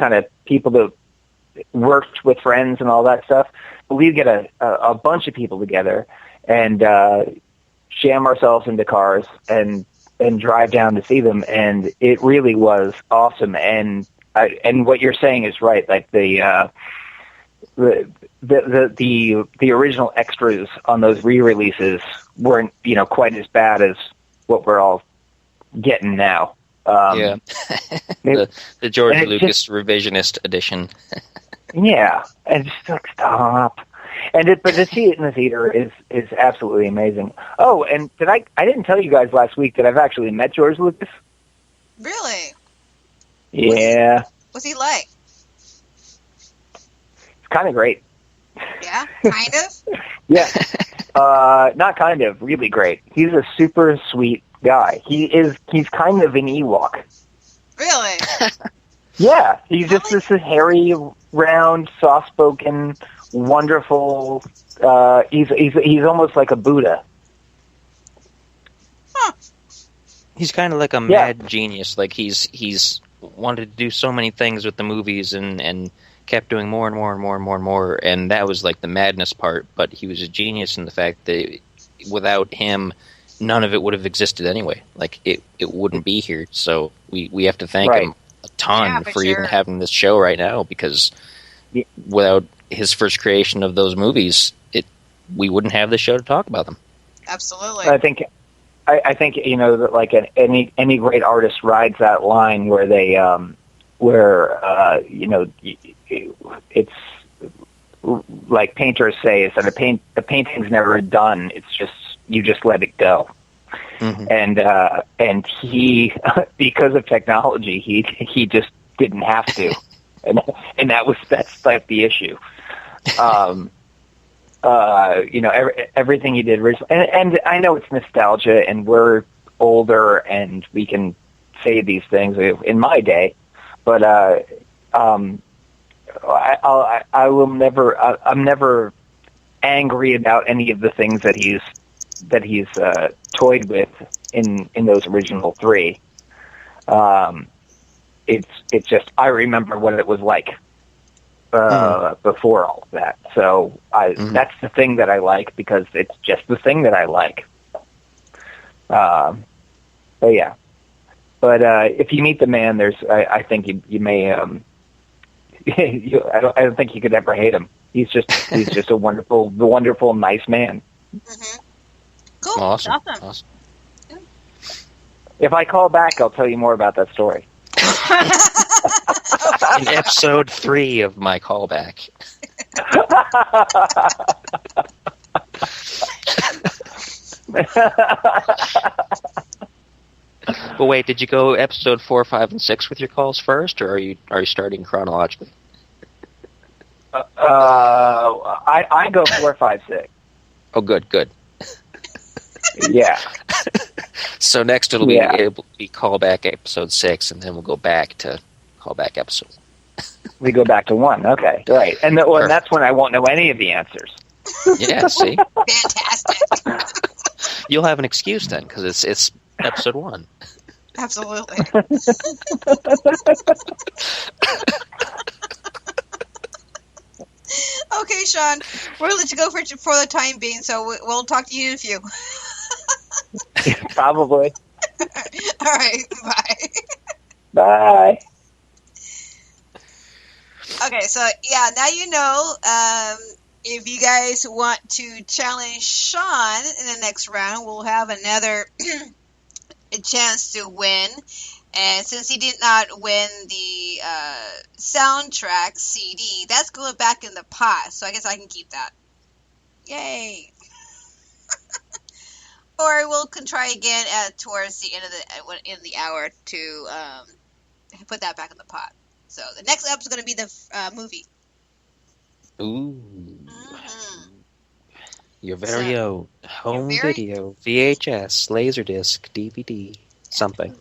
kind of people that worked with friends and all that stuff. But we'd get a bunch of people together and jam ourselves into cars and drive down to see them, and it really was awesome. And what you're saying is right. Like the original extras on those re-releases weren't, quite as bad as what we're all getting now. The George Lucas revisionist edition. Yeah, and just like, stop. But to see it in the theater is absolutely amazing. Oh, and I didn't tell you guys last week that I've actually met George Lucas. Really? Yeah. What's he like? It's kind of great. Yeah, kind of? Yeah. Not kind of, really great. He's a super sweet guy. He's kind of an Ewok. Really? Yeah, he's just this hairy, round, soft-spoken, wonderful. He's almost like a Buddha. Huh. He's kind of like a mad genius. Like he's wanted to do so many things with the movies and kept doing more and more and more and more and more. And that was like the madness part. But he was a genius in the fact that without him, none of it would have existed anyway. Like it wouldn't be here. So we have to thank him a ton for even having this show right now, because without his first creation of those movies, we wouldn't have the show to talk about them. Absolutely. I think that like any great artist rides that line where they it's like painters say, is that a painting's never done. It's just you just let it go. Mm-hmm. And he because of technology, he just didn't have to, and that's like the issue. Everything he did originally, and I know it's nostalgia, and we're older, and we can say these things in my day, but I will never. I'm never angry about any of the things that he's toyed with in those original three. It's just I remember what it was like before all of that. So that's the thing that I like, because it's just the thing that I like. But yeah. But if you meet the man, I think you may. I don't think you could ever hate him. He's just a wonderful, nice man. Mm-hmm. Cool. Awesome. Yeah. If I call back, I'll tell you more about that story. In episode 3 of my callback. Well, wait, did you go episode 4, 5, and 6 with your calls first, or are you starting chronologically? I go 4, 5, 6. Oh, good. Yeah. So next it'll be callback episode 6, and then we'll go back to callback episode. We go back to 1. Okay, right. And that's when I won't know any of the answers. Yeah, see? Fantastic. You'll have an excuse then, because it's episode 1. Absolutely. Okay, Sean, we'll let you go for the time being, so we'll talk to you in a few. Probably. All right, bye. Bye. Okay, so yeah, now you know. If you guys want to challenge Sean in the next round, we'll have another a chance to win. And since he did not win the soundtrack CD, that's going back in the pot. So I guess I can keep that. Yay! Or we'll try again towards the end of the hour to put that back in the pot. So the next episode is going to be the movie. Ooh. Mm-hmm. Your very own home video, VHS, Laserdisc, DVD, something.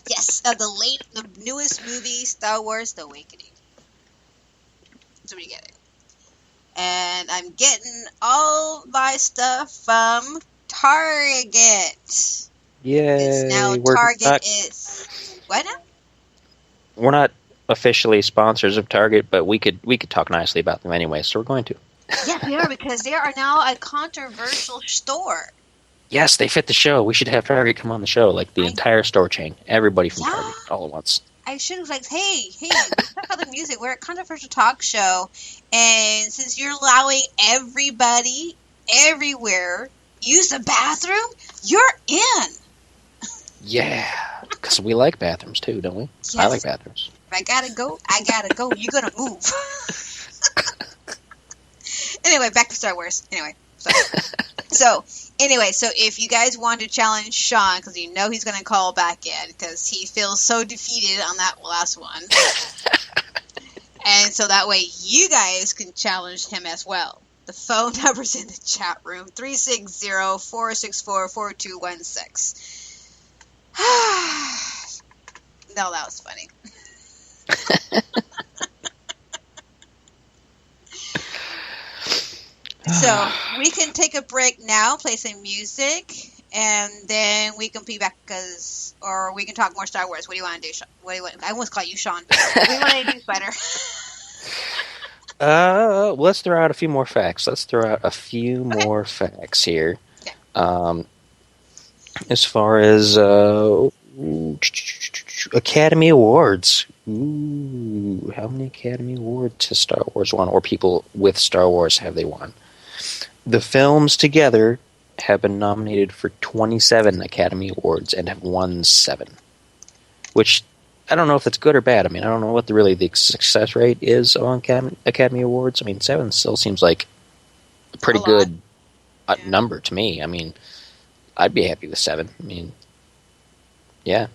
Yes, the newest movie, Star Wars: The Awakening. That's what we're getting. And I'm getting all my stuff from Target. Yay! It's now Target is what now? We're not officially sponsors of Target, but we could talk nicely about them anyway, so we're going to. Yes, we are, because they are now a controversial store. Yes, they fit the show. We should have Target come on the show, like the entire store chain. Everybody from Target, all at once. I should have hey, let's talk about the music. We're a controversial talk show, and since you're allowing everybody, everywhere, use the bathroom, you're in. Yeah, because we like bathrooms too, don't we? Yes. I like bathrooms. I gotta go. You're gonna move. Anyway, back to Star Wars. Anyway, so if you guys want to challenge Sean, because you know he's going to call back in, because he feels so defeated on that last one. And so that way you guys can challenge him as well. The phone number's in the chat room, 360-464-4216. No, that was funny. So we can take a break now, play some music, and then we can be back, or we can talk more Star Wars. What do you want to do, Sean? I almost call you Sean. What do you want to do, Spider? Let's throw out a few more facts. More facts here. Okay. As far as Academy Awards. Ooh, how many Academy Awards has Star Wars won, or people with Star Wars have they won? The films together have been nominated for 27 Academy Awards and have won 7. Which, I don't know if that's good or bad. I mean, I don't know what the success rate is on Academy Awards. I mean, 7 still seems like a pretty good number to me. I mean, I'd be happy with 7. I mean, yeah.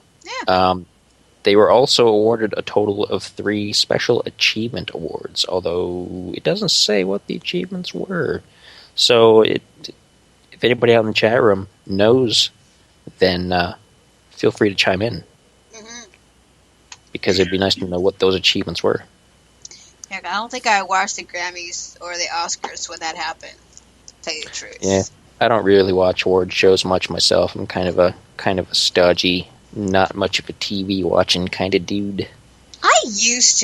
They were also awarded a total of 3 Special Achievement Awards, although it doesn't say what the achievements were. So if anybody out in the chat room knows, then feel free to chime in. Mm-hmm. Because it'd be nice to know what those achievements were. Yeah, I don't think I watched the Grammys or the Oscars when that happened, to tell you the truth. Yeah, I don't really watch award shows much myself. I'm kind of a stodgy, not much of a TV watching kind of dude. I used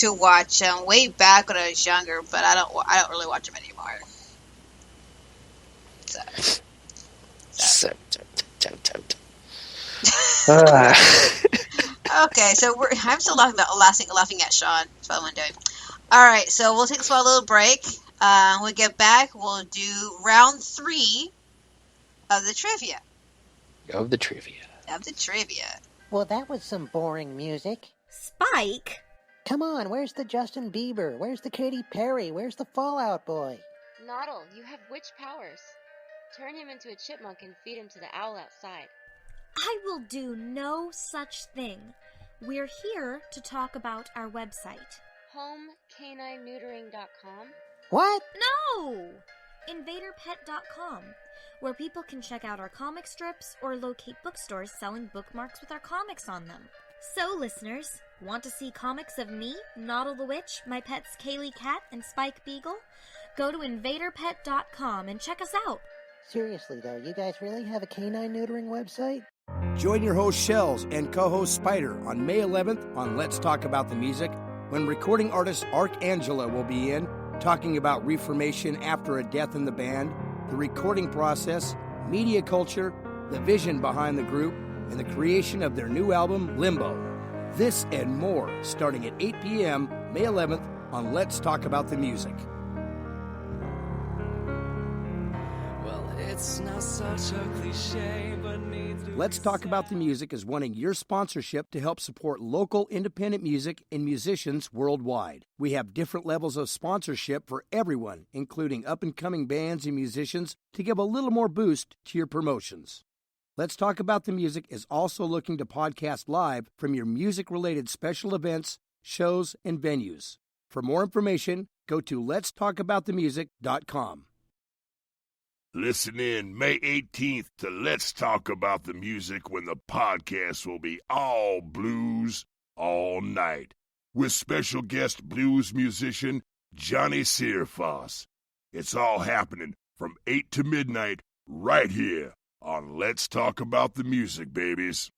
to watch them way back when I was younger, but I don't really watch them anymore. Okay, so I'm still laughing at Sean. That's what I'm doing. All right, so we'll take a small little break. When we get back, we'll do round 3 of the trivia. Of the trivia. Well, that was some boring music. Spike? Come on, where's the Justin Bieber? Where's the Katy Perry? Where's the Fallout Boy? Noddle, you have witch powers. Turn him into a chipmunk and feed him to the owl outside. I will do no such thing. We're here to talk about our website. HomeCanineNeutering.com? What? No! InvaderPet.com, where people can check out our comic strips or locate bookstores selling bookmarks with our comics on them. So, listeners, want to see comics of me, Noddle the Witch, my pets Kaylee Cat, and Spike Beagle? Go to InvaderPet.com and check us out. Seriously, though, you guys really have a canine neutering website? Join your host Shells and co-host Spider on May 11th on Let's Talk About the Music, when recording artist Arcangela will be in, talking about reformation after a death in the band, the recording process, media culture, the vision behind the group, and the creation of their new album, Limbo. This and more, starting at 8 p.m. May 11th on Let's Talk About the Music. Well, it's not such a cliche, but needs to Let's Talk About the Music is wanting your sponsorship to help support local independent music and musicians worldwide. We have different levels of sponsorship for everyone, including up-and-coming bands and musicians, to give a little more boost to your promotions. Let's Talk About the Music is also looking to podcast live from your music-related special events, shows, and venues. For more information, go to letstalkaboutthemusic.com. Listen in May 18th to Let's Talk About the Music, when the podcast will be all blues all night, with special guest blues musician Johnny Searfoss. It's all happening from 8 to midnight right here on Let's Talk About the Music, babies.